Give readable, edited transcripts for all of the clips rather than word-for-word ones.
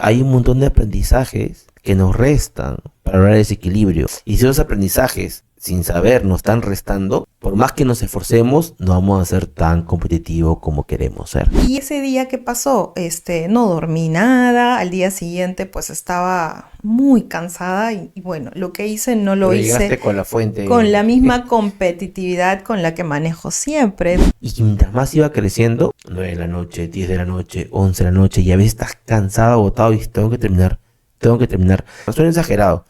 hay un montón de aprendizajes que nos restan para lograr ese equilibrio. Y si esos aprendizajes, sin saber, nos están restando, por más que nos esforcemos, no vamos a ser tan competitivos como queremos ser. Y ese día que pasó, no dormí nada, al día siguiente pues estaba muy cansada y bueno, lo que hice no lo Pero hice llegaste con la fuente. con la misma competitividad con la que manejo siempre. Y mientras más iba creciendo, 9 de la noche, 10 de la noche, 11 de la noche, y a veces estás cansado, agotado y dices, tengo que terminar. No suena exagerado,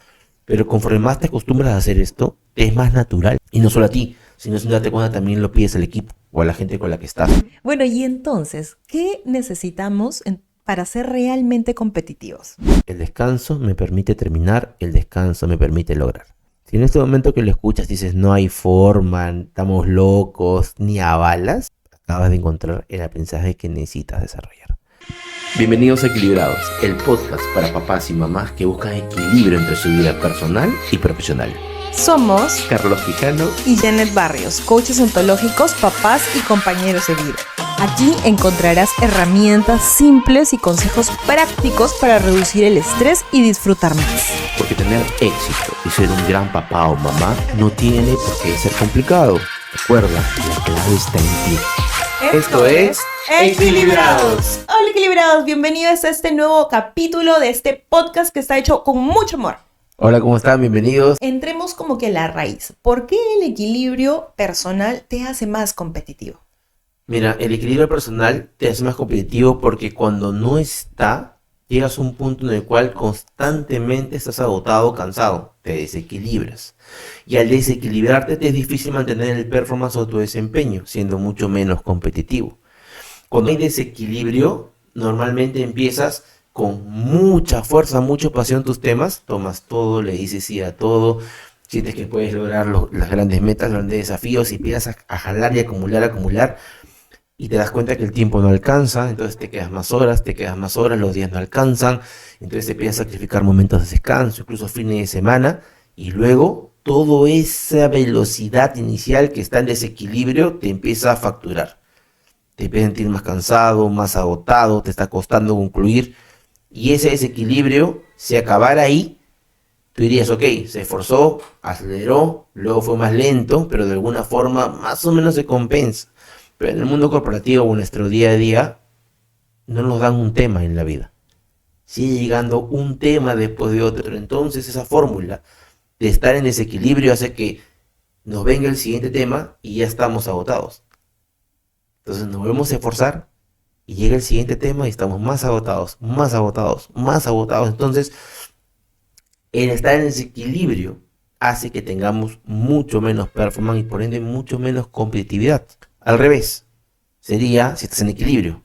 pero conforme más te acostumbras a hacer esto, es más natural. Y no solo a ti, sino sin darte cuenta también lo pides al equipo o a la gente con la que estás. Bueno, y entonces, ¿qué necesitamos para ser realmente competitivos? El descanso me permite terminar, el descanso me permite lograr. Si en este momento que lo escuchas dices, no hay forma, estamos locos, ni a balas, acabas de encontrar el aprendizaje que necesitas desarrollar. Bienvenidos a Equilibrados, el podcast para papás y mamás que buscan equilibrio entre su vida personal y profesional. Somos Carlos Quijano y Janet Barrios, coaches ontológicos, papás y compañeros de vida. Aquí encontrarás herramientas simples y consejos prácticos para reducir el estrés y disfrutar más. Porque tener éxito y ser un gran papá o mamá no tiene por qué ser complicado. Recuerda, la clave está en ti. Esto es Equilibrados. Hola Equilibrados, bienvenidos a este nuevo capítulo de este podcast que está hecho con mucho amor. Hola, ¿cómo están? Bienvenidos. Entremos como que a la raíz. ¿Por qué el equilibrio personal te hace más competitivo? Mira, el equilibrio personal te hace más competitivo porque cuando no está, llegas a un punto en el cual constantemente estás agotado, cansado, te desequilibras. Y al desequilibrarte te es difícil mantener el performance o tu desempeño, siendo mucho menos competitivo. Cuando hay desequilibrio, normalmente empiezas con mucha fuerza, mucha pasión tus temas, tomas todo, le dices sí a todo, sientes que puedes lograr las grandes metas, los grandes desafíos y empiezas a jalar y acumular, y te das cuenta que el tiempo no alcanza, entonces te quedas más horas, los días no alcanzan, entonces te empiezas a sacrificar momentos de descanso, incluso fines de semana, y luego toda esa velocidad inicial que está en desequilibrio te empieza a facturar. Te empiezas a sentir más cansado, más agotado, te está costando concluir, y ese desequilibrio, si acabara ahí, tú dirías, ok, se esforzó, aceleró, luego fue más lento, pero de alguna forma más o menos se compensa. Pero en el mundo corporativo o en nuestro día a día, no nos dan un tema en la vida. Sigue llegando un tema después de otro. Entonces esa fórmula de estar en desequilibrio hace que nos venga el siguiente tema y ya estamos agotados. Entonces nos volvemos a esforzar y llega el siguiente tema y estamos más agotados. Entonces, el estar en desequilibrio hace que tengamos mucho menos performance y por ende mucho menos competitividad. Al revés, sería si estás en equilibrio.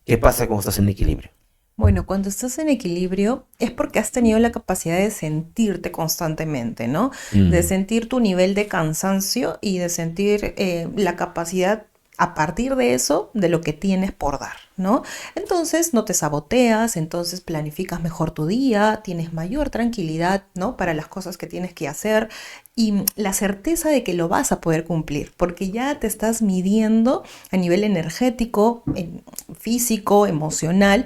¿Qué pasa cuando estás en equilibrio? Bueno, cuando estás en equilibrio es porque has tenido la capacidad de sentirte constantemente, ¿no? De sentir tu nivel de cansancio y de sentir la capacidad a partir de eso, de lo que tienes por dar, ¿no? Entonces no te saboteas, entonces planificas mejor tu día, tienes mayor tranquilidad, ¿no? Para las cosas que tienes que hacer y la certeza de que lo vas a poder cumplir, porque ya te estás midiendo a nivel energético, físico, emocional,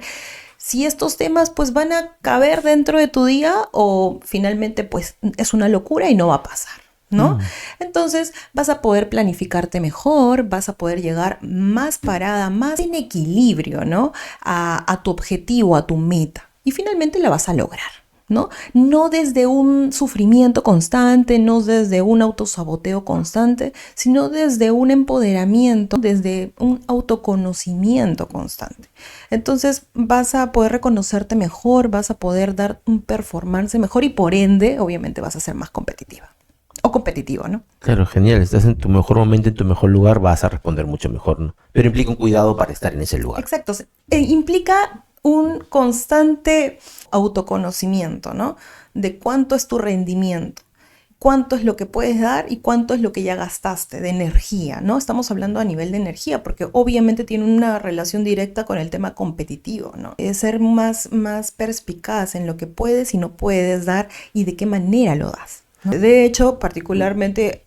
si estos temas pues van a caber dentro de tu día o finalmente pues es una locura y no va a pasar, ¿no? Entonces vas a poder planificarte mejor, vas a poder llegar más parada, más en equilibrio, ¿no? A tu objetivo, a tu meta y finalmente la vas a lograr, ¿no? No desde un sufrimiento constante, no desde un autosaboteo constante, sino desde un empoderamiento, desde un autoconocimiento constante. Entonces vas a poder reconocerte mejor, vas a poder dar un performance mejor y por ende, obviamente vas a ser más competitiva. O competitivo, ¿no? Claro, genial. Estás en tu mejor momento, en tu mejor lugar, vas a responder mucho mejor, ¿no? Pero implica un cuidado para estar en ese lugar. Exacto. Implica un constante autoconocimiento, ¿no? De cuánto es tu rendimiento, cuánto es lo que puedes dar y cuánto es lo que ya gastaste de energía, ¿no? Estamos hablando a nivel de energía porque obviamente tiene una relación directa con el tema competitivo, ¿no? Es ser más perspicaz en lo que puedes y no puedes dar y de qué manera lo das. De hecho, particularmente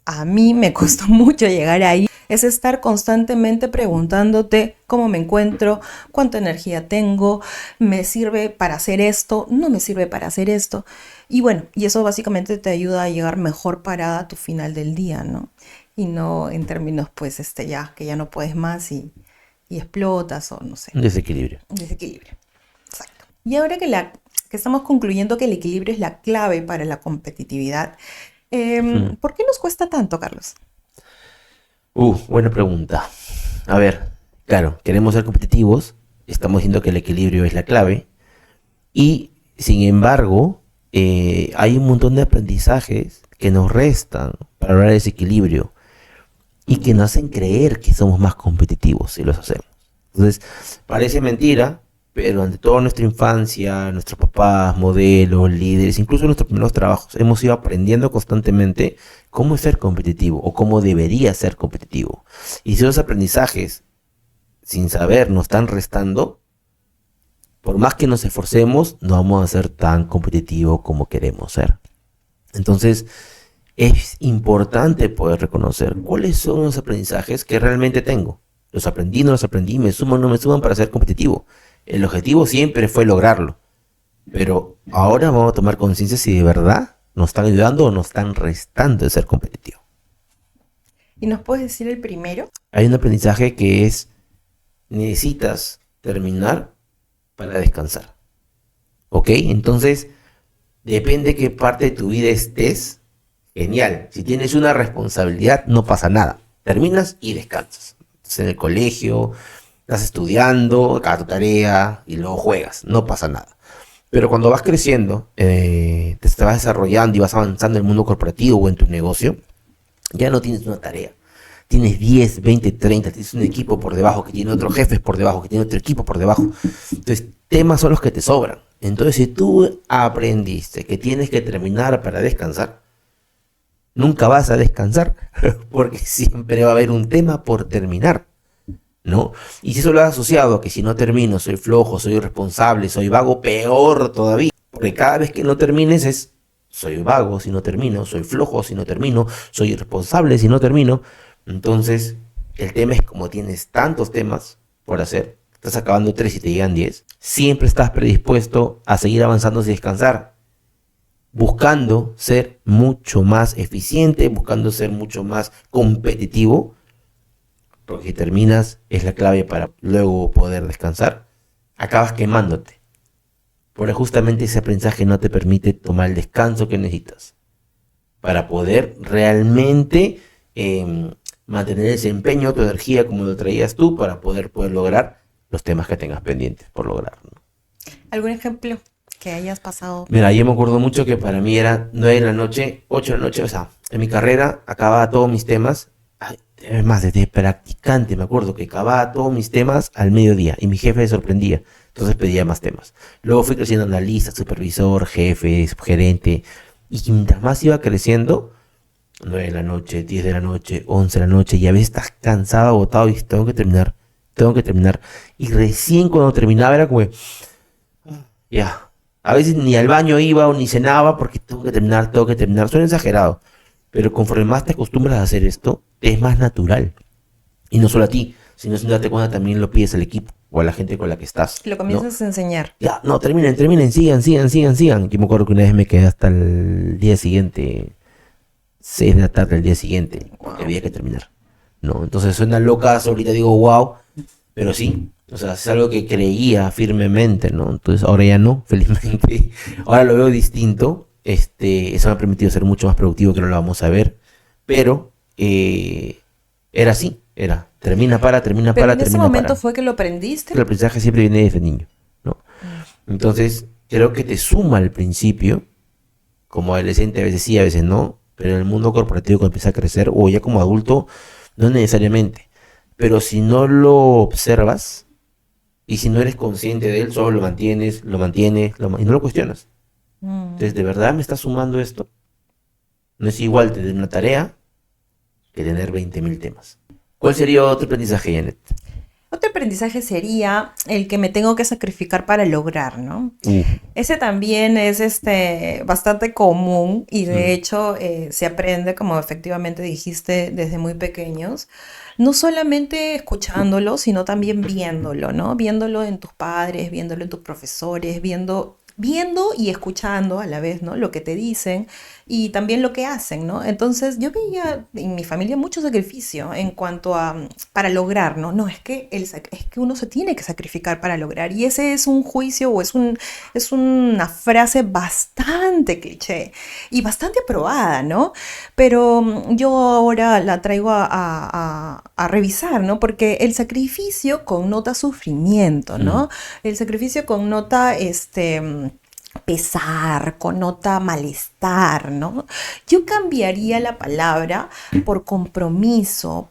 a mí me costó mucho llegar ahí. Es estar constantemente preguntándote cómo me encuentro, cuánta energía tengo, me sirve para hacer esto, no me sirve para hacer esto. Y bueno, y eso básicamente te ayuda a llegar mejor parada a tu final del día, ¿no? Y no en términos, pues, ya, que ya no puedes más y explotas o no sé, Un desequilibrio. desequilibrio. Exacto. Y ahora que estamos concluyendo que el equilibrio es la clave para la competitividad, Mm. ¿por qué nos cuesta tanto, Carlos? Buena pregunta. A ver, claro, queremos ser competitivos, estamos diciendo que el equilibrio es la clave y sin embargo hay un montón de aprendizajes que nos restan para lograr ese equilibrio y que nos hacen creer que somos más competitivos si los hacemos. Entonces, parece mentira, pero ante toda nuestra infancia, nuestros papás, modelos, líderes, incluso nuestros primeros trabajos, hemos ido aprendiendo constantemente cómo ser competitivo o cómo debería ser competitivo. Y si esos aprendizajes, sin saber, nos están restando, por más que nos esforcemos, no vamos a ser tan competitivos como queremos ser. Entonces, es importante poder reconocer cuáles son los aprendizajes que realmente tengo. Los aprendí, no los aprendí, me suman, no me suman para ser competitivo. El objetivo siempre fue lograrlo. Pero ahora vamos a tomar conciencia si de verdad nos están ayudando o nos están restando de ser competitivo. ¿Y nos puedes decir el primero? Hay un aprendizaje que es, necesitas terminar para descansar. ¿Ok? Entonces, depende qué parte de tu vida estés. Genial. Si tienes una responsabilidad, no pasa nada. Terminas y descansas. Estás en el colegio, estás estudiando, acá tu tarea y luego juegas. No pasa nada. Pero cuando vas creciendo, te vas desarrollando y vas avanzando en el mundo corporativo o en tu negocio, ya no tienes una tarea. Tienes 10, 20, 30, tienes un equipo por debajo, que tiene otros jefes por debajo, que tiene otro equipo por debajo. Entonces, temas son los que te sobran. Entonces, si tú aprendiste que tienes que terminar para descansar, nunca vas a descansar, porque siempre va a haber un tema por terminar, ¿no? Y si eso lo has asociado a que si no termino, soy flojo, soy irresponsable, soy vago, peor todavía, porque cada vez que no termines es, soy vago si no termino, soy flojo si no termino, soy irresponsable si no termino. Entonces, el tema es como tienes tantos temas por hacer, estás acabando 3 y te llegan 10, siempre estás predispuesto a seguir avanzando sin descansar, buscando ser mucho más eficiente, buscando ser mucho más competitivo, porque si terminas es la clave para luego poder descansar, acabas quemándote, porque justamente ese aprendizaje no te permite tomar el descanso que necesitas para poder realmente mantener ese empeño, tu energía como lo traías tú, para poder lograr los temas que tengas pendientes por lograr, ¿no? ¿Algún ejemplo que hayas pasado? Mira, yo me acuerdo mucho que para mí era 9 de la noche, 8 de la noche, o sea, en mi carrera acababa todos mis temas, es más, desde practicante me acuerdo que acababa todos mis temas al mediodía y mi jefe se sorprendía, entonces pedía más temas. Luego fui creciendo analista, supervisor, jefe, gerente, y mientras más iba creciendo, 9 de la noche, 10 de la noche, 11 de la noche, y a veces estás cansado, agotado y dices, tengo que terminar. Y recién cuando terminaba era como, ya, a veces ni al baño iba o ni cenaba porque tengo que terminar. Suena exagerado, pero conforme más te acostumbras a hacer esto, es más natural. Y no solo a ti, sino sin darte cuenta también lo pides al equipo o a la gente con la que estás, Lo ¿no? comienzas a enseñar. Ya, no, terminen, sigan. Yo me acuerdo que una vez me quedé hasta el día siguiente, 6 de la tarde el día siguiente, porque Wow. había que terminar, ¿no? Entonces suena loca, ahorita digo wow, pero sí, o sea, es algo que creía firmemente, ¿no? Entonces ahora ya no, felizmente, ahora lo veo distinto, eso me ha permitido ser mucho más productivo, que no lo vamos a ver, pero era así, termina Pero para, en ese termina momento para. fue que lo aprendiste. El aprendizaje siempre viene desde niño, ¿no? Entonces, creo que te suma al principio, como adolescente a veces sí, a veces no, pero en el mundo corporativo cuando empieza a crecer, o ya como adulto, no necesariamente. Pero si no lo observas, y si no eres consciente de él, solo lo mantienes, y no lo cuestionas. Mm. Entonces, ¿de verdad me está sumando esto? No es igual tener una tarea que tener 20.000 temas. ¿Cuál sería otro aprendizaje, Janet? Otro aprendizaje sería el que me tengo que sacrificar para lograr, ¿no? Uh, Ese también es bastante común y de mm, hecho se aprende, como efectivamente dijiste, desde muy pequeños, no solamente escuchándolo, sino también viéndolo, ¿no? Viéndolo en tus padres, viéndolo en tus profesores, viendo y escuchando a la vez, ¿no? Lo que te dicen y también lo que hacen, ¿no? Entonces yo veía en mi familia mucho sacrificio en cuanto a para lograr, ¿no? No, es que uno se tiene que sacrificar para lograr y ese es un juicio o es una frase bastante cliché y bastante aprobada, ¿no? Pero yo ahora la traigo a revisar, ¿no? Porque el sacrificio connota sufrimiento, mm. ¿no? El sacrificio connota pesar, connota malestar, ¿no? Yo cambiaría la palabra por compromiso,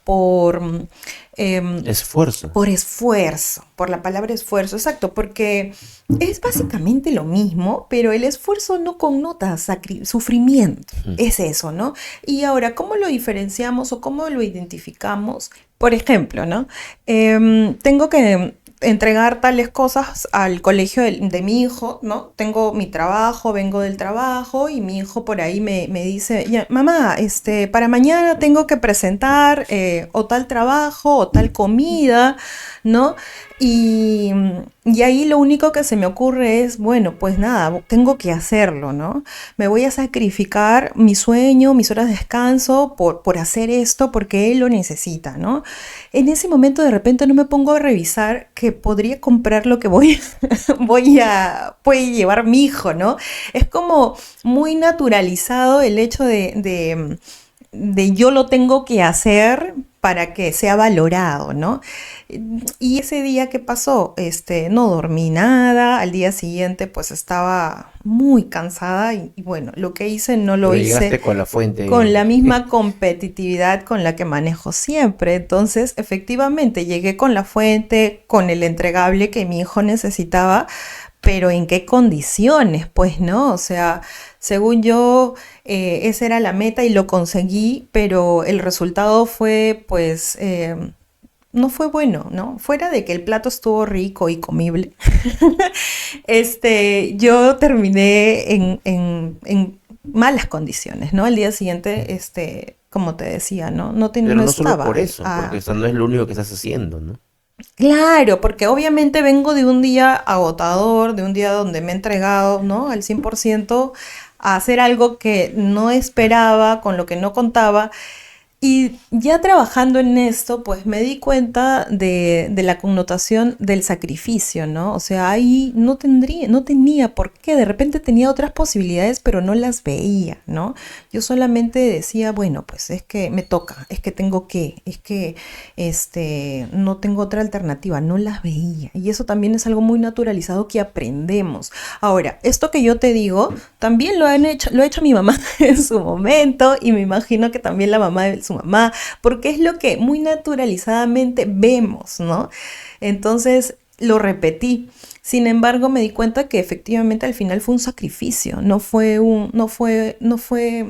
em, Esfuerzo. por esfuerzo, por la palabra esfuerzo, exacto, porque es básicamente lo mismo, pero el esfuerzo no connota sufrimiento, Mm. es eso, ¿no? Y ahora, ¿cómo lo diferenciamos o cómo lo identificamos? Por ejemplo, ¿no? Tengo que entregar tales cosas al colegio de mi hijo, ¿no? Tengo mi trabajo, vengo del trabajo y mi hijo por ahí me dice, "Ya, mamá, para mañana tengo que presentar o tal trabajo o tal comida, ¿no? Y, y ahí lo único que se me ocurre es, bueno, pues nada, tengo que hacerlo, ¿no? Me voy a sacrificar mi sueño, mis horas de descanso por hacer esto porque él lo necesita, ¿no? En ese momento de repente no me pongo a revisar que podría comprar lo que puede llevar mi hijo, ¿no? Es como muy naturalizado el hecho de yo lo tengo que hacer para que sea valorado, ¿no? Y ese día que pasó, no dormí nada, al día siguiente pues estaba muy cansada y bueno, lo que hice no lo Pero hice llegaste con la fuente con la ahí. misma competitividad con la que manejo siempre. Entonces, efectivamente, llegué con la fuente, con el entregable que mi hijo necesitaba, pero ¿en qué condiciones? Pues no, o sea, según yo, esa era la meta y lo conseguí, pero el resultado fue, pues, no fue bueno, ¿no? Fuera de que el plato estuvo rico y comible, yo terminé en malas condiciones, ¿no? Al día siguiente, como te decía, ¿no? Pero No no solo estaba por eso, porque eso no es lo único que estás haciendo, ¿no? claro, porque obviamente vengo de un día agotador, de un día donde me he entregado, ¿no? Al 100% a hacer algo que no esperaba, con lo que no contaba. Y ya trabajando en esto, pues me di cuenta de la connotación del sacrificio, ¿no? O sea, ahí no tenía por qué, de repente tenía otras posibilidades, pero no las veía, ¿no? Yo solamente decía, bueno, pues es que me toca, es que tengo que, es que, no tengo otra alternativa, no las veía. Y eso también es algo muy naturalizado que aprendemos. Ahora, esto que yo te digo, también lo ha hecho mi mamá en su momento y me imagino que también la mamá de su mamá, porque es lo que muy naturalizadamente vemos, ¿no? Entonces lo repetí. Sin embargo, me di cuenta que efectivamente al final fue un sacrificio, no fue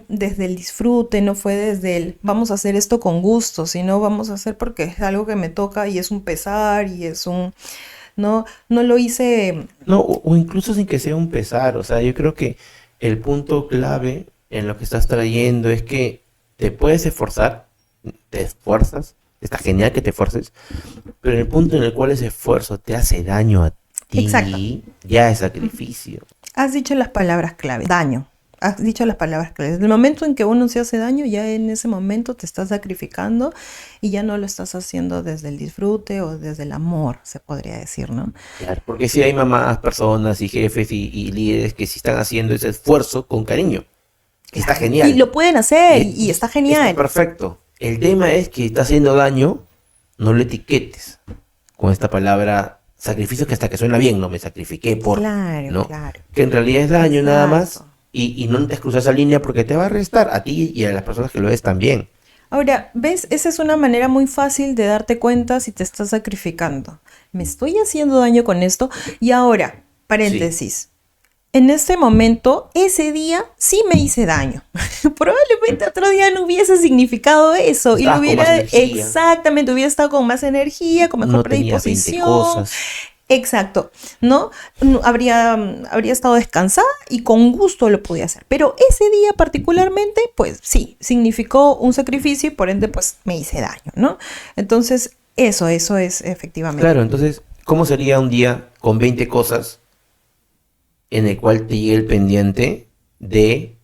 desde el disfrute, no fue desde el vamos a hacer esto con gusto, sino vamos a hacer porque es algo que me toca y es un pesar y no lo hice. No, o incluso sin que sea un pesar, o sea, yo creo que el punto clave en lo que estás trayendo es que te puedes esforzar, te esfuerzas, está genial que te esfuerces, pero en el punto en el cual ese esfuerzo te hace daño a Exacto. ti, ya es sacrificio. Has dicho las palabras clave. Daño. Has dicho las palabras claves. En el momento en que uno se hace daño, ya en ese momento te estás sacrificando y ya no lo estás haciendo desde el disfrute o desde el amor, se podría decir, ¿no? Claro, porque si hay mamás, personas y jefes y líderes que sí están haciendo ese esfuerzo con cariño, que está Claro. Y genial, lo pueden hacer y, y está está genial. perfecto. El tema es que está haciendo daño, no lo etiquetes con esta palabra sacrificio que hasta que suena bien, no me sacrifiqué por, Claro, ¿no? claro. Que en realidad es daño nada más Exacto. y no te cruzas esa línea porque te va a restar a ti y a las personas que lo ves también. Ahora, ¿ves? Esa es una manera muy fácil de darte cuenta si te estás sacrificando. ¿Me estoy haciendo daño con esto? Y ahora, Sí. paréntesis. en este momento, ese día sí me hice daño. Probablemente otro día no hubiese significado eso y lo Estabas con más hubiera, energía, exactamente, hubiera estado con más energía, con mejor no tenías 20 predisposición. cosas. Exacto, ¿no? Habría estado descansada y con gusto lo podía hacer. Pero ese día particularmente, pues sí, significó un sacrificio y por ende, pues me hice daño, ¿no? Entonces, eso es efectivamente. Claro, entonces, ¿cómo sería un día con 20 cosas en el cual te llegue el pendiente de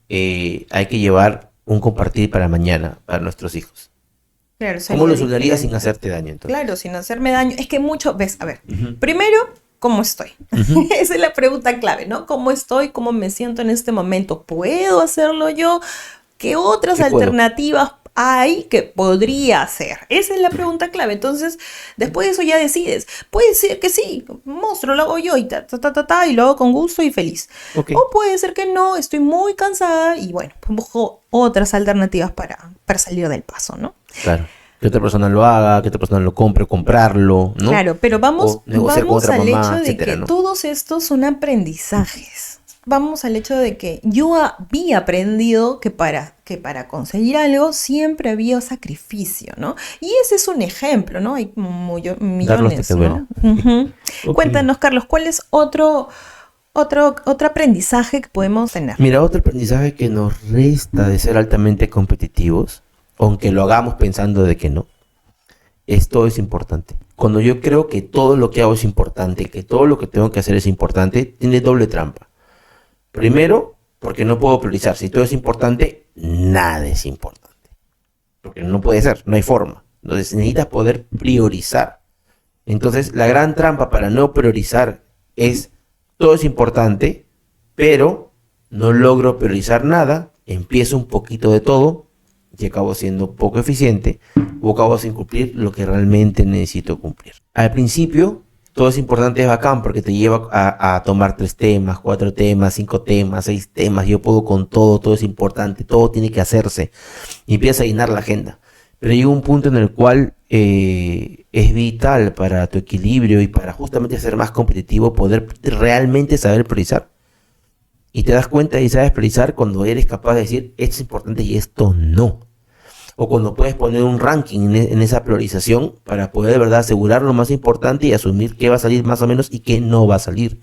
hay que llevar un compartir para mañana, para nuestros hijos? Claro, ¿Cómo sería lo solucionarías sin diferente. hacerte daño entonces? Claro, sin hacerme daño. Es que mucho, ves, a ver, Ujú, primero, ¿cómo estoy? ujú. Esa es la pregunta clave, ¿no? ¿Cómo estoy? ¿Cómo me siento en este momento? ¿Puedo hacerlo yo? ¿Qué otras ¿Qué puedo? alternativas hay que podría hacer? Esa es la pregunta clave. Entonces, después de eso ya decides. Puede ser que sí, monstruo, lo hago yo y y lo hago con gusto y feliz. Ok, O puede ser que no, estoy muy cansada y bueno, pues busco otras alternativas para salir del paso, ¿no? claro. Que otra persona lo haga, que otra persona lo compre, o comprarlo, ¿no? Claro, pero O negociar con vamos otra al hecho mamá, de etcétera, que ¿no? todos estos son aprendizajes. Vamos al hecho de que yo había aprendido que para conseguir algo siempre había sacrificio, ¿no? Y ese es un ejemplo, ¿no? Hay Darlo hasta que millones, duela. ¿no? Ujú. Ok. Cuéntanos, Carlos, ¿cuál es otro aprendizaje que podemos tener? Mira, otro aprendizaje que nos resta de ser altamente competitivos, aunque lo hagamos pensando de que no, es todo es importante. Cuando yo creo que todo lo que hago es importante, que todo lo que tengo que hacer es importante, tiene doble trampa. Primero, porque no puedo priorizar. Si todo es importante, nada es importante. Porque no puede ser, no hay forma. Entonces necesitas poder priorizar. Entonces la gran trampa para no priorizar es todo es importante, pero no logro priorizar nada, empiezo un poquito de todo y acabo siendo poco eficiente o acabo sin cumplir lo que realmente necesito cumplir. Al principio, todo es importante, es bacán porque te lleva a tomar 3 temas, 4 temas, 5 temas, 6 temas. Yo puedo con todo, todo es importante, todo tiene que hacerse y empieza a llenar la agenda. Pero llega un punto en el cual es vital para tu equilibrio y para justamente ser más competitivo poder realmente saber priorizar. Y te das cuenta y sabes priorizar cuando eres capaz de decir esto es importante y esto no. O cuando puedes poner un ranking en esa priorización para poder de verdad asegurar lo más importante y asumir qué va a salir más o menos y qué no va a salir.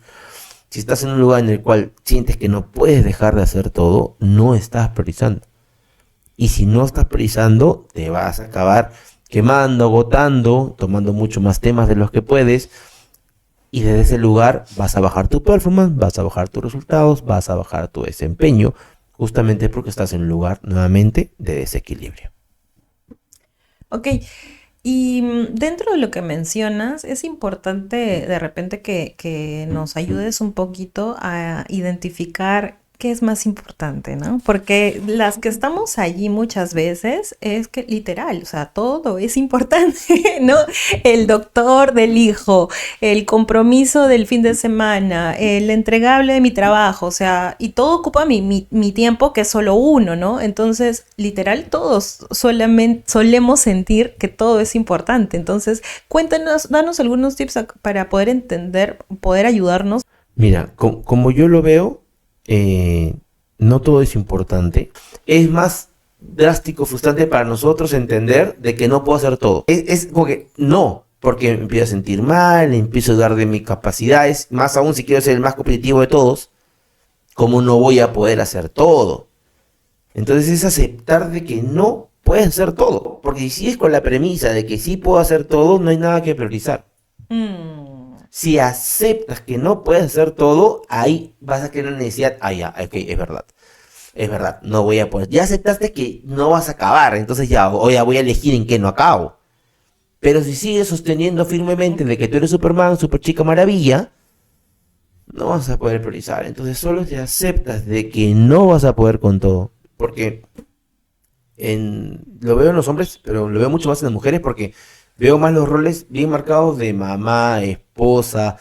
Si estás en un lugar en el cual sientes que no puedes dejar de hacer todo, no estás priorizando. Y si no estás priorizando, te vas a acabar quemando, agotando, tomando mucho más temas de los que puedes. Y desde ese lugar vas a bajar tu performance, vas a bajar tus resultados, vas a bajar tu desempeño, justamente porque estás en un lugar nuevamente de desequilibrio. Ok, y dentro de lo que mencionas, es importante de repente que nos ayudes un poquito a identificar qué es más importante, ¿no? Porque las que estamos allí muchas veces es que literal, o sea, todo es importante, ¿no? El doctor del hijo, el compromiso del fin de semana, el entregable de mi trabajo, o sea, y todo ocupa mi tiempo, que es solo uno, ¿no? Entonces, literal, todos solemos sentir que todo es importante. Entonces, cuéntanos, danos algunos tips para poder entender, poder ayudarnos. Mira, como yo lo veo, eh, no todo es importante. Es más drástico, frustrante para nosotros entender de que no puedo hacer todo. Es como que no, porque me empiezo a sentir mal, empiezo a dudar de mis capacidades, más aún si quiero ser el más competitivo de todos, ¿cómo no voy a poder hacer todo? Entonces es aceptar de que no puedes hacer todo, porque si es con la premisa de que sí puedo hacer todo, no hay nada que priorizar. Mm, Si aceptas que no puedes hacer todo, ahí vas a tener la necesidad, ah, ya, ok, es verdad, no voy a poder. Ya aceptaste que no vas a acabar, entonces ya, o ya voy a elegir en qué no acabo. Pero si sigues sosteniendo firmemente de que tú eres Superman, Super Chica Maravilla, no vas a poder priorizar. Entonces solo te aceptas de que no vas a poder con todo. Porque lo veo en los hombres, pero lo veo mucho más en las mujeres porque veo más los roles bien marcados de mamá, esposa,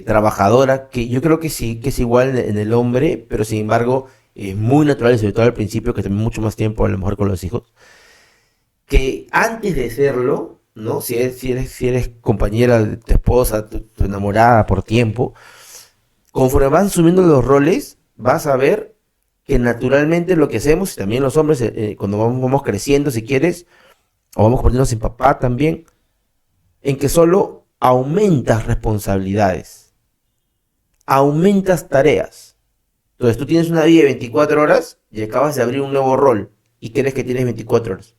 trabajadora, que yo creo que sí, que es igual en el hombre, pero sin embargo es muy natural, y sobre todo al principio, que también mucho más tiempo a lo mejor con los hijos, que antes de serlo, ¿no? Si eres compañera de tu esposa, tu enamorada por tiempo, Conforme van subiendo los roles, vas a ver que naturalmente lo que hacemos, y también los hombres, cuando vamos creciendo, si quieres, o vamos convirtiéndonos en papá también, en que solo aumentas responsabilidades, aumentas tareas. Entonces tú tienes una vida de 24 horas y acabas de abrir un nuevo rol y crees que tienes 24 horas.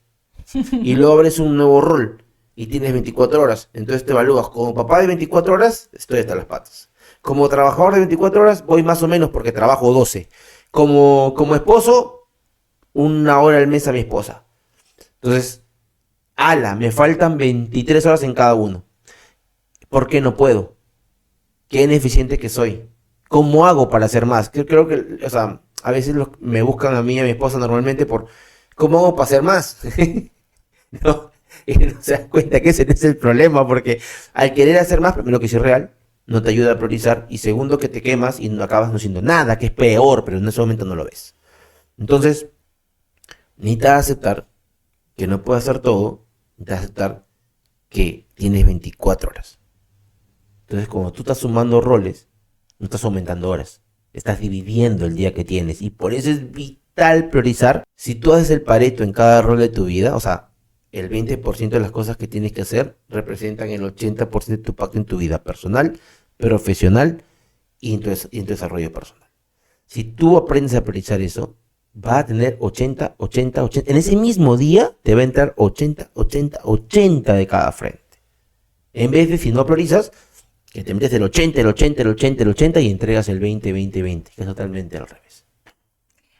Y luego abres un nuevo rol y tienes 24 horas. Entonces te evalúas como papá de 24 horas, estoy hasta las patas. Como trabajador de 24 horas, voy más o menos porque trabajo 12. Como esposo, 1 hora al mes a mi esposa. Entonces, me faltan 23 horas en cada uno. ¿Por qué no puedo? ¿Qué ineficiente que soy? ¿Cómo hago para hacer más? Creo que, o sea, a veces me buscan a mí y a mi esposa normalmente por ¿cómo hago para hacer más? No, y no se dan cuenta que ese no es el problema, porque al querer hacer más, primero que es irreal, no te ayuda a priorizar, y segundo que te quemas y no acabas no haciendo nada, que es peor, pero en ese momento no lo ves. Entonces, necesitas aceptar que no puedes hacer todo, necesitas aceptar que tienes 24 horas. Entonces, como tú estás sumando roles, no estás aumentando horas, estás dividiendo el día que tienes, y por eso es vital priorizar. Si tú haces el Pareto en cada rol de tu vida, o sea, el 20% de las cosas que tienes que hacer representan el 80% de tu impacto en tu vida personal, profesional y en tu desarrollo personal. Si tú aprendes a priorizar eso, vas a tener 80, 80, 80. En ese mismo día te va a entrar 80, 80, 80 de cada frente. En vez de, si no priorizas, que te metes el 80, el 80, el 80, el 80 y entregas el 20, 20, 20, que es totalmente al revés.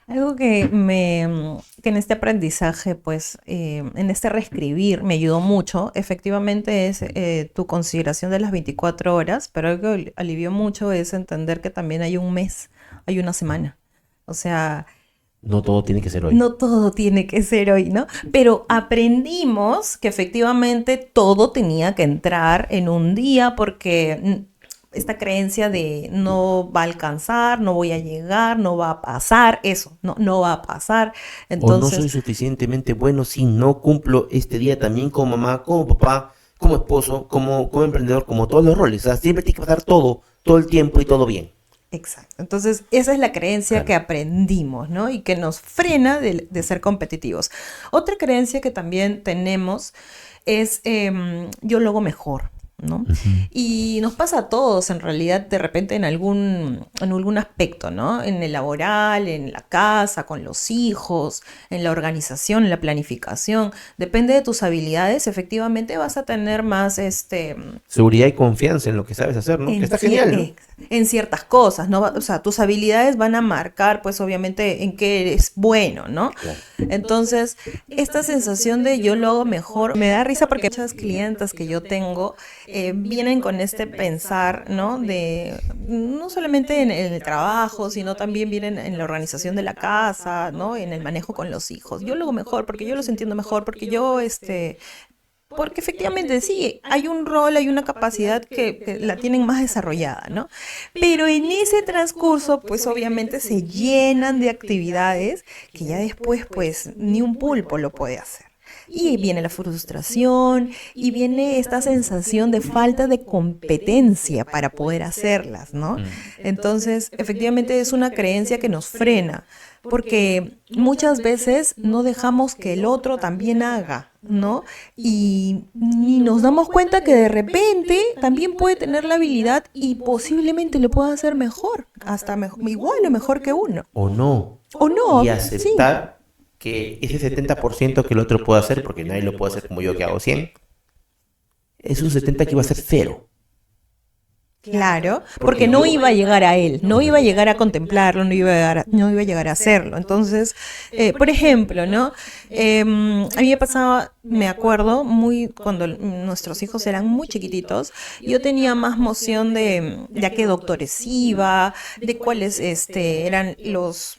Algo que en este aprendizaje, pues, en este reescribir, me ayudó mucho, efectivamente, es tu consideración de las 24 horas, pero algo que alivió mucho es entender que también hay un mes, hay una semana. O sea, no todo tiene que ser hoy. No todo tiene que ser hoy, ¿no? Pero aprendimos que efectivamente todo tenía que entrar en un día porque esta creencia de no va a alcanzar, no voy a llegar, no va a pasar, eso, no va a pasar. Entonces, o no soy suficientemente bueno si no cumplo este día también como mamá, como papá, como esposo, como emprendedor, como todos los roles. O sea, siempre tiene que pasar todo el tiempo y todo bien. Exacto. Entonces, esa es la creencia que aprendimos, ¿no? Y que nos frena de ser competitivos. Otra creencia que también tenemos es yo lo hago mejor, ¿no? Uh-huh. Y nos pasa a todos, en realidad, de repente en algún aspecto, ¿no? En el laboral, en la casa, con los hijos, en la organización, en la planificación. Depende de tus habilidades, efectivamente vas a tener más seguridad y confianza en lo que sabes hacer, ¿no? Que está genial, ¿no? En ciertas cosas, ¿no? O sea, tus habilidades van a marcar, pues, obviamente, en qué eres bueno, ¿no? Claro. Entonces, esta sensación de yo lo hago mejor, me da risa porque muchas clientas que yo tengo vienen con este pensar, ¿no? De no solamente en el trabajo, sino también vienen en la organización de la casa, ¿no? En el manejo con los hijos. Yo lo hago mejor porque yo los entiendo mejor, porque yo, porque efectivamente sí, hay un rol, hay una capacidad que la tienen más desarrollada, ¿no? Pero en ese transcurso, pues obviamente se llenan de actividades que ya después, pues, ni un pulpo lo puede hacer. Y viene la frustración y viene esta sensación de falta de competencia para poder hacerlas, ¿no? Entonces, efectivamente es una creencia que nos frena, porque muchas veces no dejamos que el otro también haga, ¿no? Y nos damos cuenta que de repente también puede tener la habilidad y posiblemente lo pueda hacer mejor, hasta igual o mejor que uno. O no. Y aceptar que ese 70% que el otro puede hacer, porque nadie lo puede hacer como yo que hago 100, es un 70 que iba a ser 0. Claro, porque no iba a llegar a él, no iba a llegar a contemplarlo, no iba a llegar a hacerlo. Entonces, por ejemplo, ¿no? A mí me pasaba, me acuerdo, cuando nuestros hijos eran muy chiquititos, yo tenía más noción de a qué doctores iba, de cuáles eran los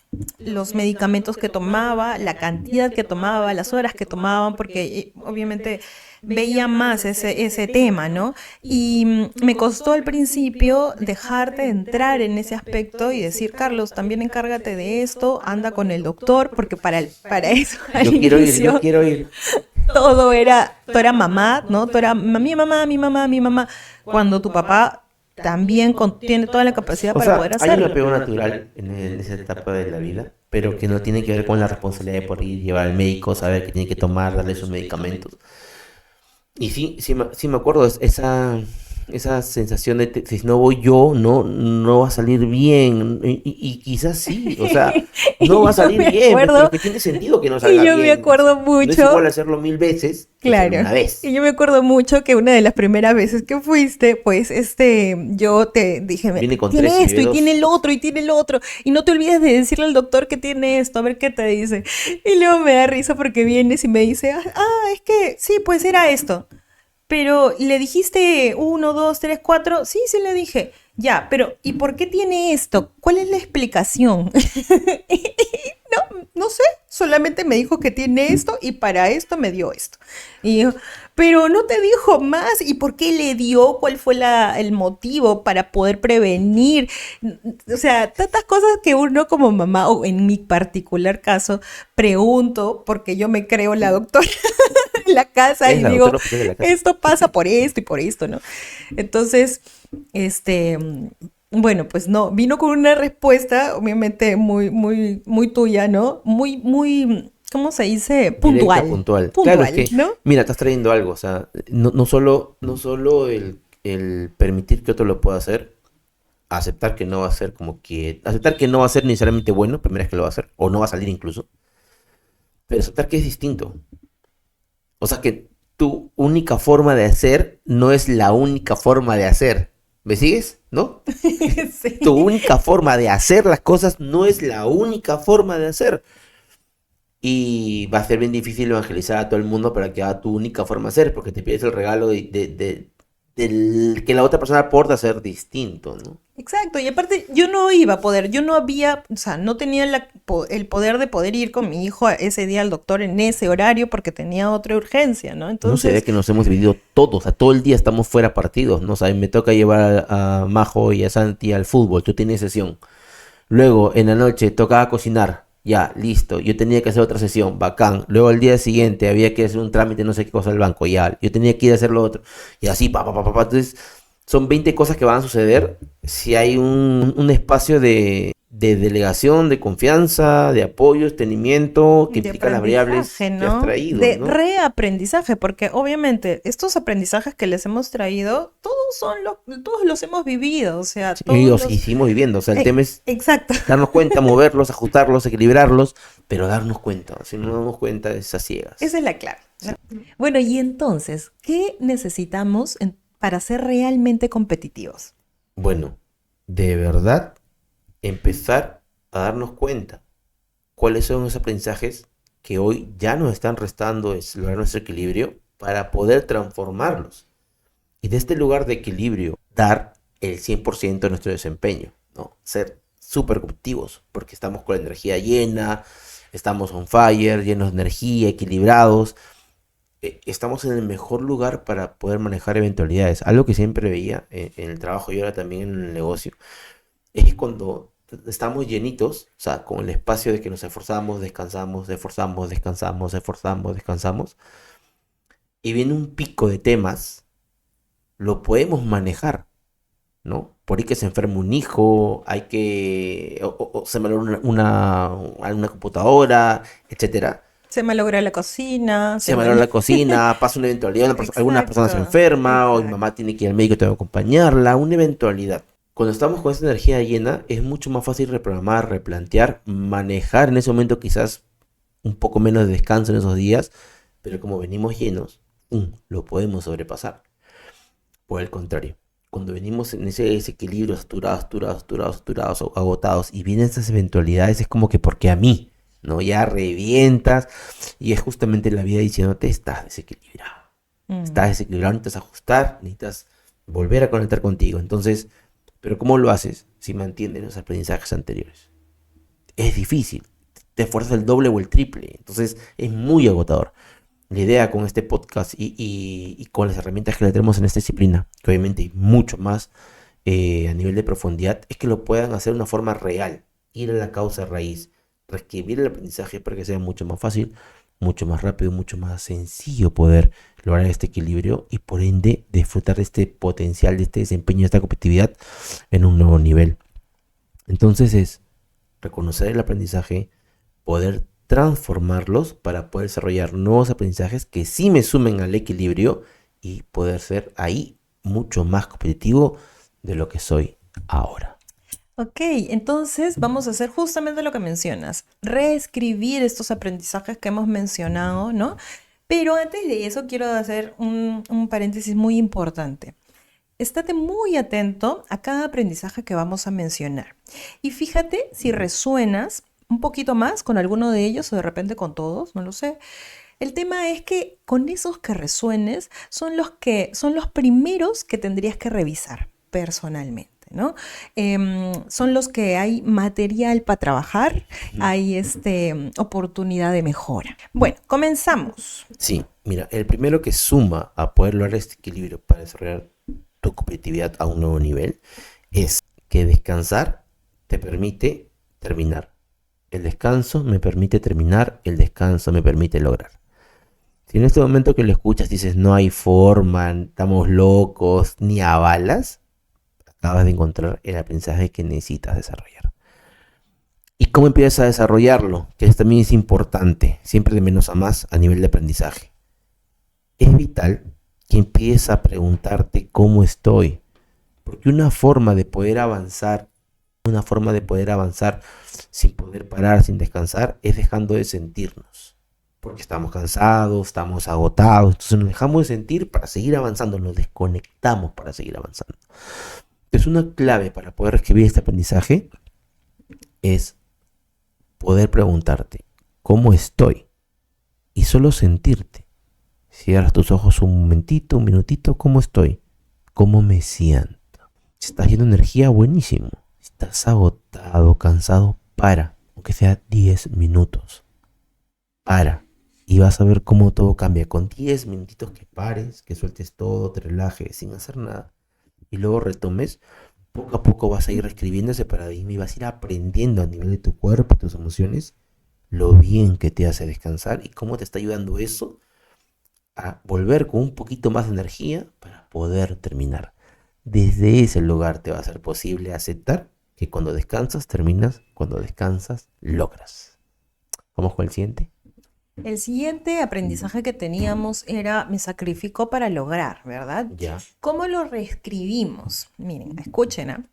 medicamentos que tomaba, la cantidad que tomaba, las horas que tomaban, porque obviamente veía más ese tema, ¿no? Y me costó al principio dejarte entrar en ese aspecto y decir, Carlos, también encárgate de esto, anda con el doctor, porque para eso yo quiero ir. Todo era mamá, ¿no? Todo era mi mamá. Cuando tu papá también tiene toda la capacidad O para sea, poder hay un hacerlo. apego natural en esa etapa de la vida, pero que no tiene que ver con la responsabilidad de por ir, llevar al médico, saber que tiene que tomar, darle sus medicamentos. Y sí, sí me acuerdo, esa sensación de si no voy yo, no va a salir bien. Y quizás sí, o sea, no va Y a yo salir me bien, pues, pero acuerdo, que tiene sentido que no y salga yo me bien. O sea, acuerdo no es igual mucho. hacerlo 1000 veces que hacerlo Claro, una y vez. yo me acuerdo mucho que una de las primeras veces que fuiste, pues yo te dije, Viene con 3 tiene y esto bebe y tiene 2. el otro y tiene el otro, y no te olvides de decirle al doctor que tiene esto, a ver qué te dice. Y luego me da risa porque vienes y me dice, es que sí, pues era esto. Pero le dijiste uno, dos, tres, cuatro. Sí, sí le dije. Ya, pero ¿y por qué tiene esto? ¿Cuál es la explicación? No sé, solamente me dijo que tiene esto y para esto me dio esto. Y yo, pero no te dijo más. ¿Y por qué le dio? ¿Cuál fue el motivo para poder prevenir? O sea, tantas cosas que uno como mamá, o en mi particular caso, pregunto, porque yo me creo la doctora en la casa Es y la digo, doctora oficial de la casa. esto pasa por esto y por esto, ¿no? Entonces, este, bueno, pues no, vino con una respuesta, obviamente muy tuya, ¿no? ¿Cómo se dice? Directa, Puntual, puntual. Claro, es puntual, que, ¿no? mira, estás trayendo algo, o sea, no solo el permitir que otro lo pueda hacer, aceptar que no va a ser aceptar que no va a ser necesariamente bueno, primera vez que lo va a hacer, o no va a salir incluso, pero aceptar que es distinto. O sea, que tu única forma de hacer no es la única forma de hacer. ¿Me sigues? ¿No? Tu Sí. única forma de hacer las cosas no es la única forma de hacer. Y va a ser bien difícil evangelizar a todo el mundo para que haga tu única forma de ser, porque te pides el regalo del que la otra persona aporta ser distinto, ¿no? Exacto, y aparte yo no iba a poder, yo no había, o sea, no tenía el poder de poder ir con mi hijo ese día al doctor en ese horario porque tenía otra urgencia, ¿no? No se ve Entonces, que nos hemos dividido todos, o sea, todo el día estamos fuera partidos, ¿no? O sea, me toca llevar a Majo y a Santi al fútbol, tú tienes sesión. Luego, en la noche, tocaba cocinar. Ya, listo. Yo tenía que hacer otra sesión, bacán. Luego, al día siguiente, había que hacer un trámite, no sé qué cosa al banco. Ya, yo tenía que ir a hacer lo otro. Y así, pa, pa, pa, pa, pa. Entonces, son 20 cosas que van a suceder si hay un espacio de delegación, de confianza, de apoyo, sostenimiento, que de implica las variables aprendizaje, que has ¿no? traído, De ¿no? reaprendizaje, porque obviamente estos aprendizajes que les hemos traído, todos los hemos vivido, o sea, Y todos y los... seguimos viviendo. O sea, el tema es Exacto. darnos cuenta, moverlos, ajustarlos, equilibrarlos, pero darnos cuenta. Si no nos damos cuenta, es a ciegas. Esa es la clave, Sí. ¿no? Bueno, y entonces, ¿qué necesitamos para ser realmente competitivos? Bueno, de verdad, empezar a darnos cuenta cuáles son los aprendizajes que hoy ya nos están restando es lograr nuestro equilibrio para poder transformarlos. Y de este lugar de equilibrio, dar el 100% de nuestro desempeño, ¿no? Ser súper competitivos, porque estamos con la energía llena, estamos on fire, llenos de energía, equilibrados. Estamos en el mejor lugar para poder manejar eventualidades. Algo que siempre veía en el trabajo y ahora también en el negocio es cuando estamos llenitos, o sea, con el espacio de que nos esforzamos, descansamos, esforzamos, descansamos, esforzamos, descansamos, y viene un pico de temas, lo podemos manejar, ¿no? Por ahí que se enferma un hijo, hay que, o se malogra una computadora, etcétera. Se malogra la cocina, Se malogra la cocina, pasa una eventualidad, alguna persona se Exacto, enferma, o mi exacto. mamá tiene que ir al médico y tengo que acompañarla, una eventualidad. Cuando estamos con esa energía llena, es mucho más fácil reprogramar, replantear, manejar en ese momento quizás un poco menos de descanso en esos días, pero como venimos llenos, lo podemos sobrepasar. Por el contrario, cuando venimos en ese desequilibrio, saturados, saturados, saturados, saturados, agotados, y vienen esas eventualidades, es como que porque a mí, ¿no? Ya revientas, y es justamente la vida diciéndote, estás desequilibrado. Estás Mm. desequilibrado, necesitas ajustar, necesitas volver a conectar contigo. Entonces, pero ¿cómo lo haces si mantienes los aprendizajes anteriores? Es difícil, te esfuerzas el doble o el triple, entonces es muy agotador. La idea con este podcast y con las herramientas que le tenemos en esta disciplina, que obviamente hay mucho más a nivel de profundidad, es que lo puedan hacer de una forma real, ir a la causa raíz, reescribir el aprendizaje para que sea mucho más fácil, mucho más rápido, mucho más sencillo poder lograr este equilibrio y por ende disfrutar de este potencial, de este desempeño, de esta competitividad en un nuevo nivel. Entonces es reconocer el aprendizaje, poder transformarlos para poder desarrollar nuevos aprendizajes que sí me sumen al equilibrio y poder ser ahí mucho más competitivo de lo que soy ahora. Ok, entonces vamos a hacer justamente lo que mencionas, reescribir estos aprendizajes que hemos mencionado, ¿no? Pero antes de eso quiero hacer un paréntesis muy importante. Estate muy atento a cada aprendizaje que vamos a mencionar. Y fíjate si resuenas un poquito más con alguno de ellos o de repente con todos, no lo sé. El tema es que con esos que resuenes son los primeros que tendrías que revisar personalmente, ¿no? Son los que hay material para trabajar, hay oportunidad de mejora. Bueno, comenzamos. Sí, mira, el primero que suma a poder lograr este equilibrio para desarrollar tu competitividad a un nuevo nivel es que descansar te permite terminar. El descanso me permite terminar, el descanso me permite lograr. Si en este momento que lo escuchas dices no hay forma, estamos locos, ni a balas, acabas de encontrar el aprendizaje que necesitas desarrollar. ¿Y cómo empiezas a desarrollarlo? Que también es importante, siempre de menos a más a nivel de aprendizaje. Es vital que empieces a preguntarte cómo estoy. Porque una forma de poder avanzar sin poder parar, sin descansar, es dejando de sentirnos. Porque estamos cansados, estamos agotados, entonces nos dejamos de sentir para seguir avanzando, nos desconectamos para seguir avanzando. Entonces una clave para poder escribir este aprendizaje es poder preguntarte, ¿cómo estoy? Y solo sentirte. Cierras tus ojos un momentito, un minutito, ¿cómo estoy? ¿Cómo me siento? Si estás lleno de energía, buenísimo. Si estás agotado, cansado, para, aunque sea 10 minutos. Para. Y vas a ver cómo todo cambia. Con 10 minutitos que pares, que sueltes todo, te relajes, sin hacer nada. Y luego retomes, poco a poco vas a ir reescribiendo ese paradigma y vas a ir aprendiendo a nivel de tu cuerpo, tus emociones, lo bien que te hace descansar y cómo te está ayudando eso a volver con un poquito más de energía para poder terminar. Desde ese lugar te va a ser posible aceptar que cuando descansas, terminas, cuando descansas, logras. ¿Vamos con el siguiente? El siguiente aprendizaje que teníamos era me sacrifico para lograr, ¿verdad? Ya. ¿Cómo lo reescribimos? Miren, escuchen, ¿ah?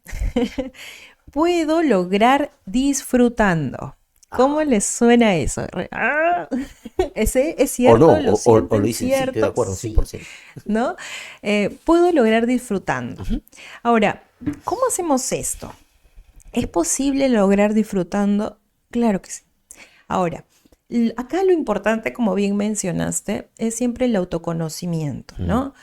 Puedo lograr disfrutando. ¿Cómo les suena eso? Ese es O cierto, no, lo o sienten lo dicen, sí, estoy de cierto, acuerdo, sí, 100%. ¿no? Puedo lograr disfrutando. Ujú. Ahora, ¿cómo hacemos esto? ¿Es posible lograr disfrutando? Claro que sí. Ahora, acá lo importante, como bien mencionaste, es siempre el autoconocimiento, ¿no?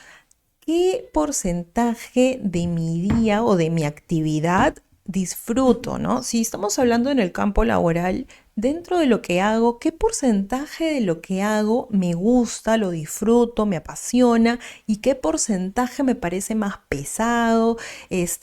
¿Qué porcentaje de mi día o de mi actividad disfruto, ¿no? Si estamos hablando en el campo laboral, dentro de lo que hago, ¿qué porcentaje de lo que hago me gusta, lo disfruto, me apasiona y qué porcentaje me parece más pesado,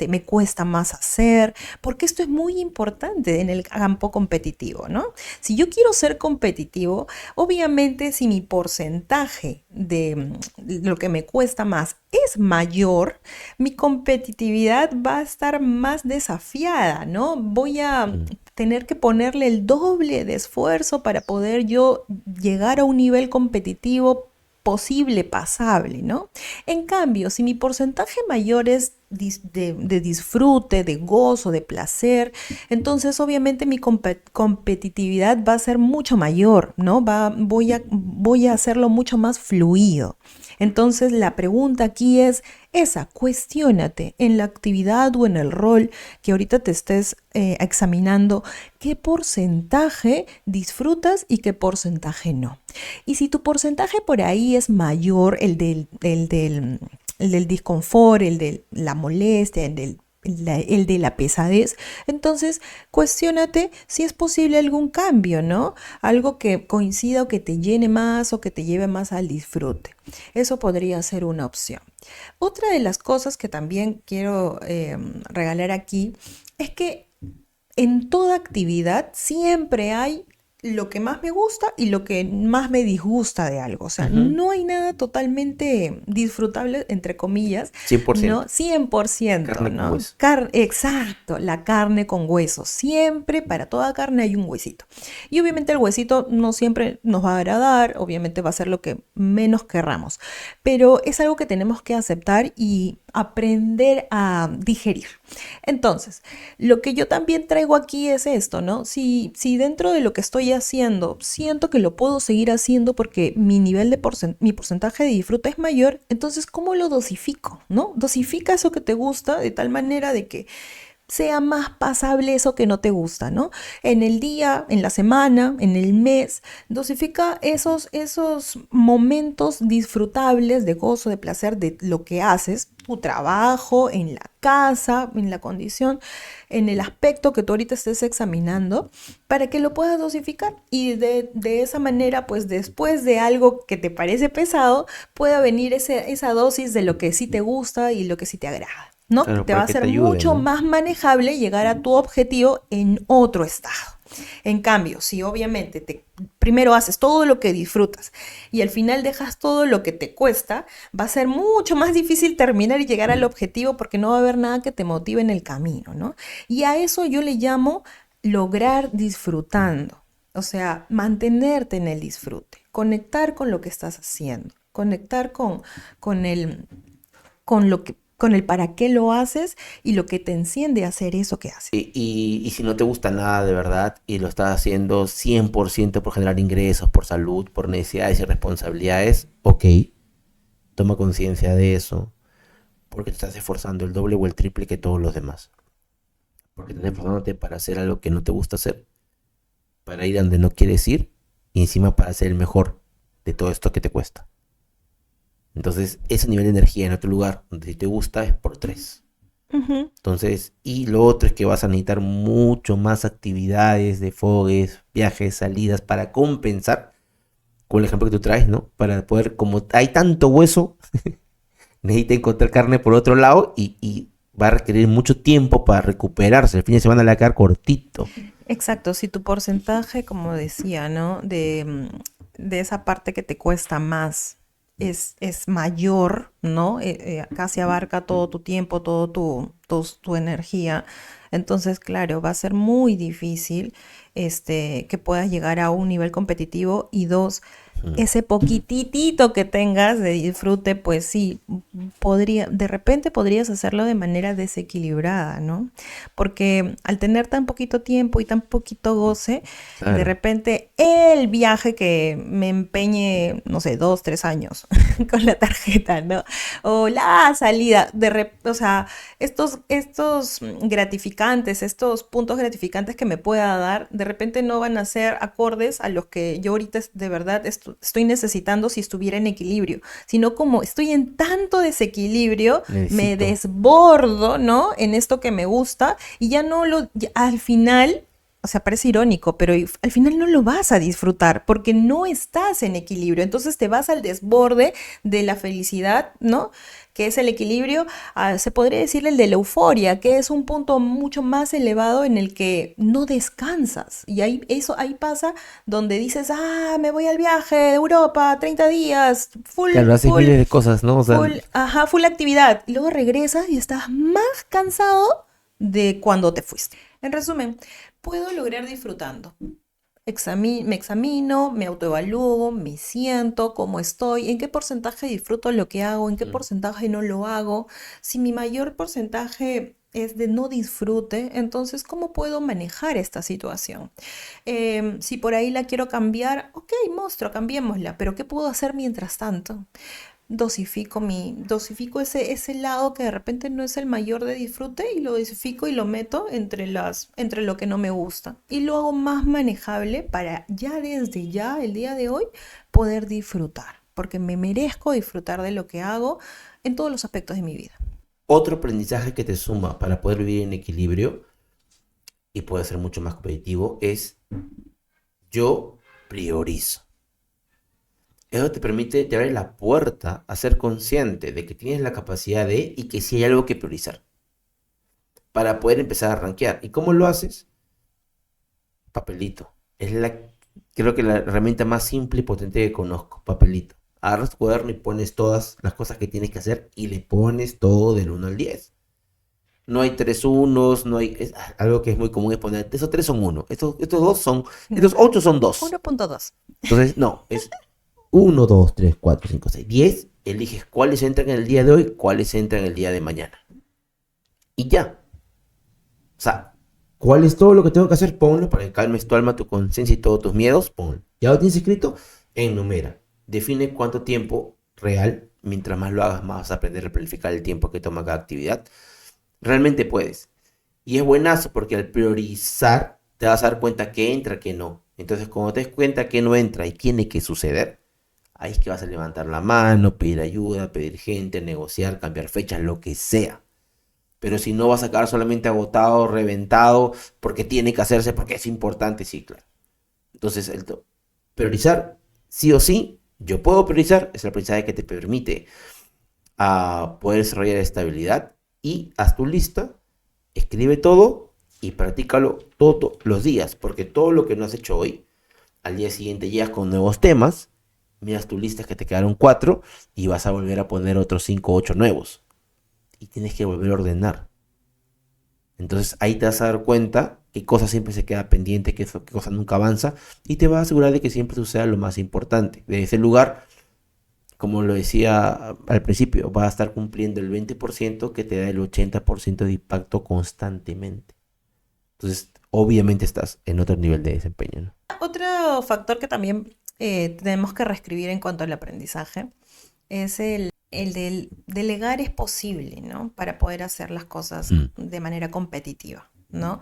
me cuesta más hacer? Porque esto es muy importante en el campo competitivo, ¿no? Si yo quiero ser competitivo, obviamente si mi porcentaje de lo que me cuesta más es mayor, mi competitividad va a estar más desafiada, ¿no? Voy a tener que ponerle el doble de esfuerzo para poder yo llegar a un nivel competitivo posible, pasable, ¿no? En cambio, si mi porcentaje mayor es de disfrute, de gozo, de placer, entonces obviamente mi competitividad va a ser mucho mayor, ¿no? Voy a hacerlo mucho más fluido. Entonces la pregunta aquí es esa, cuestiónate en la actividad o en el rol que ahorita te estés examinando, qué porcentaje disfrutas y qué porcentaje no. Y si tu porcentaje por ahí es mayor, el del disconfort, el de la molestia, el de la pesadez, entonces cuestiónate si es posible algún cambio, ¿no? Algo que coincida o que te llene más o que te lleve más al disfrute. Eso podría ser una opción. Otra de las cosas que también quiero regalar aquí es que en toda actividad siempre hay lo que más me gusta y lo que más me disgusta de algo. O sea, Ujú. no hay nada totalmente disfrutable, entre comillas, 100%. ¿no? 100%, Carne con ¿no? hueso. Exacto, la carne con hueso. Siempre, para toda carne hay un huesito. Y obviamente el huesito no siempre nos va a agradar, obviamente va a ser lo que menos querramos, pero es algo que tenemos que aceptar y aprender a digerir. Entonces, lo que yo también traigo aquí es esto, ¿no? Si dentro de lo que estoy haciendo siento que lo puedo seguir haciendo porque mi nivel de mi porcentaje de disfrute es mayor, entonces, ¿cómo lo dosifico, no? Dosifica eso que te gusta de tal manera de que sea más pasable eso que no te gusta, ¿no? En el día, en la semana, en el mes, dosifica esos momentos disfrutables de gozo, de placer de lo que haces, tu trabajo, en la casa, en la condición, en el aspecto que tú ahorita estés examinando, para que lo puedas dosificar y de esa manera, pues después de algo que te parece pesado, pueda venir esa dosis de lo que sí te gusta y lo que sí te agrada. ¿No? Claro, Te va para a que ser te ayude, mucho ¿no? más manejable llegar a tu objetivo en otro estado. En cambio, si obviamente primero haces todo lo que disfrutas y al final dejas todo lo que te cuesta, va a ser mucho más difícil terminar y llegar al objetivo porque no va a haber nada que te motive en el camino, ¿no? Y a eso yo le llamo lograr disfrutando. O sea, mantenerte en el disfrute, conectar con lo que estás haciendo, conectar con el con el para qué lo haces y lo que te enciende a hacer eso que haces. Y si no te gusta nada de verdad y lo estás haciendo 100% por generar ingresos, por salud, por necesidades y responsabilidades, ok, toma conciencia de eso, porque te estás esforzando el doble o el triple que todos los demás. Porque estás esforzándote para hacer algo que no te gusta hacer, para ir donde no quieres ir y encima para ser el mejor de todo esto que te cuesta. Entonces, ese nivel de energía en otro lugar donde sí te gusta es por tres. Ujú. Entonces, y lo otro es que vas a necesitar mucho más actividades, defogues, viajes, salidas para compensar, con el ejemplo que tú traes, ¿no? Para poder, como hay tanto hueso, necesita encontrar carne por otro lado y va a requerir mucho tiempo para recuperarse. El fin de semana le va a quedar cortito. Exacto, si tu porcentaje, como decía, ¿no? De esa parte que te cuesta más es mayor, ¿no? Casi abarca todo tu tiempo, todo tu energía. Entonces, claro, va a ser muy difícil que puedas llegar a un nivel competitivo y dos, Mm. ese poquitito que tengas de disfrute, pues sí, de repente podrías hacerlo de manera desequilibrada, ¿no? Porque al tener tan poquito tiempo y tan poquito goce, de Claro. repente el viaje que me empeñe, no sé, 2, 3 años con la tarjeta, ¿no? O la salida, o sea, estos gratificantes, estos puntos gratificantes que me pueda dar, de repente no van a ser acordes a los que yo ahorita de verdad estoy necesitando si estuviera en equilibrio, sino como estoy en tanto desequilibrio, me Necesito. desbordo, ¿no? En esto que me gusta y al final, o sea, parece irónico, pero al final no lo vas a disfrutar porque no estás en equilibrio. Entonces te vas al desborde de la felicidad, ¿no? Que es el equilibrio, se podría decir el de la euforia, que es un punto mucho más elevado en el que no descansas. Y ahí pasa donde dices, me voy al viaje de Europa, 30 días, Claro, haces miles de cosas, ¿no? O sea, full actividad. Y luego regresas y estás más cansado de cuando te fuiste. En resumen, puedo lograr disfrutando. Me examino, me autoevalúo, me siento, cómo estoy, en qué porcentaje disfruto lo que hago, en qué mm, porcentaje no lo hago. Si mi mayor porcentaje es de no disfrute, entonces, ¿cómo puedo manejar esta situación? Si por ahí la quiero cambiar, ok, monstruo, cambiémosla, pero ¿qué puedo hacer mientras tanto? Dosifico ese lado que de repente no es el mayor de disfrute y lo dosifico y lo meto entre lo que no me gusta. Y lo hago más manejable para ya desde ya, el día de hoy, poder disfrutar. Porque me merezco disfrutar de lo que hago en todos los aspectos de mi vida. otro aprendizaje que te suma para poder vivir en equilibrio y poder ser mucho más competitivo es yo priorizo. Eso te permite, te abre la puerta a ser consciente de que tienes la capacidad de y que sí hay algo que priorizar para poder empezar a rankear. ¿Y cómo lo haces? Papelito. Es creo que la herramienta más simple y potente que conozco, papelito. Agarras tu cuaderno y pones todas las cosas que tienes que hacer y le pones todo del 1 al 10. No hay tres unos, no hay... algo que es muy común es poner, esos tres son uno, estos dos son... Estos 8 son 2. 1.2. Entonces, no, es 1, 2, 3, 4, 5, 6, 10. Eliges cuáles entran en el día de hoy, cuáles entran en el día de mañana. Y ya. O sea, ¿cuál es todo lo que tengo que hacer? Ponlo para que calmes tu alma, tu conciencia y todos tus miedos. Ponlo. ¿Ya lo tienes escrito? Enumera. Define cuánto tiempo real. Mientras más lo hagas, más vas a aprender a planificar el tiempo que toma cada actividad. Realmente puedes. Y es buenazo porque al priorizar te vas a dar cuenta que entra, que no. Entonces, cuando te des cuenta que no entra y tiene que suceder, ahí es que vas a levantar la mano, pedir ayuda, pedir gente, negociar, cambiar fechas, lo que sea. Pero si no, vas a quedar solamente agotado, reventado, porque tiene que hacerse, porque es importante, sí, claro. Entonces, priorizar, sí o sí, yo puedo priorizar, es el aprendizaje que te permite poder desarrollar estabilidad. Y haz tu lista, escribe todo y practícalo todos los días, porque todo lo que no has hecho hoy, al día siguiente llegas con nuevos temas, miras tu lista que te quedaron 4 y vas a volver a poner otros 5 o 8 nuevos. Y tienes que volver a ordenar. Entonces ahí te vas a dar cuenta qué cosa siempre se queda pendiente, qué cosa nunca avanza, y te vas a asegurar de que siempre suceda lo más importante. De ese lugar, como lo decía al principio, vas a estar cumpliendo el 20% que te da el 80% de impacto constantemente. Entonces, obviamente estás en otro nivel de desempeño, ¿no? Otro factor que también tenemos que reescribir en cuanto al aprendizaje es el del delegar es posible, ¿no? Para poder hacer las cosas de manera competitiva, ¿no?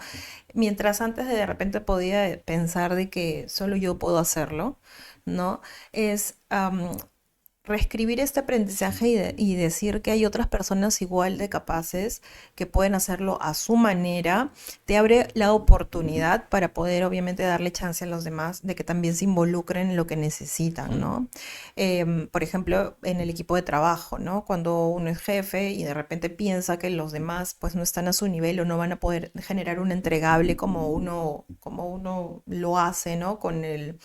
Mientras antes de repente podía pensar de que solo yo puedo hacerlo, ¿no? Es reescribir este aprendizaje y decir que hay otras personas igual de capaces que pueden hacerlo a su manera, te abre la oportunidad para poder obviamente darle chance a los demás de que también se involucren en lo que necesitan, ¿no? Por ejemplo, en el equipo de trabajo, ¿no? Cuando uno es jefe y de repente piensa que los demás pues no están a su nivel o no van a poder generar un entregable como uno lo hace, ¿no? Con el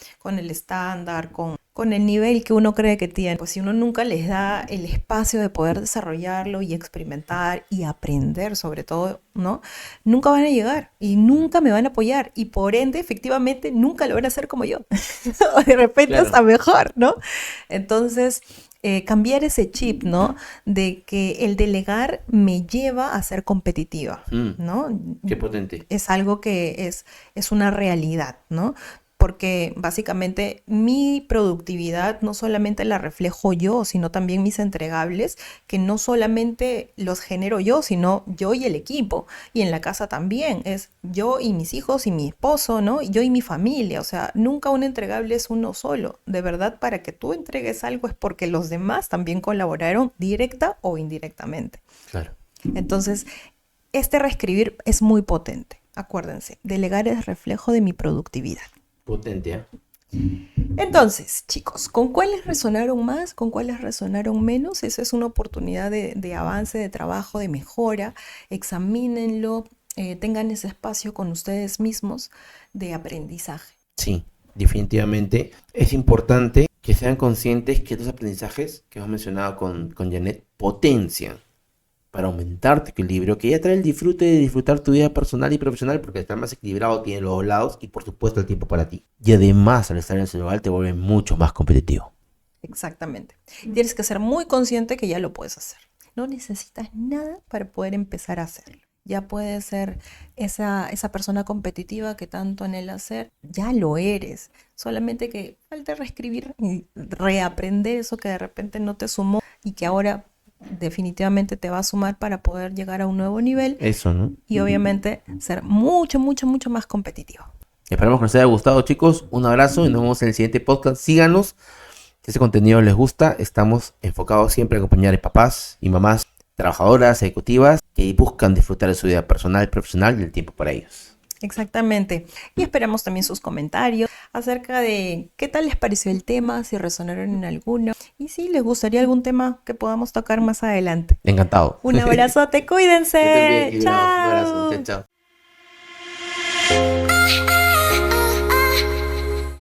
estándar, con el nivel que uno cree que tiene. Pues si uno nunca les da el espacio de poder desarrollarlo y experimentar y aprender sobre todo, ¿no? Nunca van a llegar y nunca me van a apoyar y por ende efectivamente nunca lo van a hacer como yo. O de repente Claro. hasta mejor, ¿no? Entonces, cambiar ese chip, ¿no? De que el delegar me lleva a ser competitiva, ¿no? Qué potente. Es algo que es una realidad, ¿no? Porque básicamente mi productividad no solamente la reflejo yo, sino también mis entregables, que no solamente los genero yo, sino yo y el equipo. Y en la casa también, es yo y mis hijos y mi esposo, ¿no? Yo y mi familia. O sea, nunca un entregable es uno solo. De verdad, para que tú entregues algo es porque los demás también colaboraron directa o indirectamente. Claro. Entonces, este reescribir es muy potente. Acuérdense, delegar es reflejo de mi productividad. Potente, ¿eh? Entonces, chicos, ¿con cuáles resonaron más? ¿Con cuáles resonaron menos? Esa es una oportunidad de avance, de trabajo, de mejora. Examínenlo, tengan ese espacio con ustedes mismos de aprendizaje. Sí, definitivamente. Es importante que sean conscientes que estos aprendizajes que hemos mencionado con Janet potencian para aumentar tu equilibrio, que ya trae el disfrute de disfrutar tu vida personal y profesional, porque estar más equilibrado tiene los dos lados y por supuesto el tiempo para ti. Y además al estar en el celular te vuelve mucho más competitivo. Exactamente. Tienes que ser muy consciente que ya lo puedes hacer. No necesitas nada para poder empezar a hacerlo. Ya puedes ser esa persona competitiva que tanto anhela ser. Ya lo eres. Solamente que falta reescribir y reaprender eso que de repente no te sumó y que ahora definitivamente te va a sumar para poder llegar a un nuevo nivel. Eso, ¿no? Y obviamente ser mucho, mucho, mucho más competitivo. Esperamos que les haya gustado, chicos. Un abrazo y nos vemos en el siguiente podcast. Síganos. Si este contenido les gusta, estamos enfocados siempre a acompañar a papás y mamás trabajadoras, ejecutivas que buscan disfrutar de su vida personal, profesional y el tiempo para ellos. Exactamente. Y esperamos también sus comentarios acerca de qué tal les pareció el tema, si resonaron en alguno y si les gustaría algún tema que podamos tocar más adelante. Encantado. Un abrazote, cuídense. Yo también, un abrazo. Chao, chao.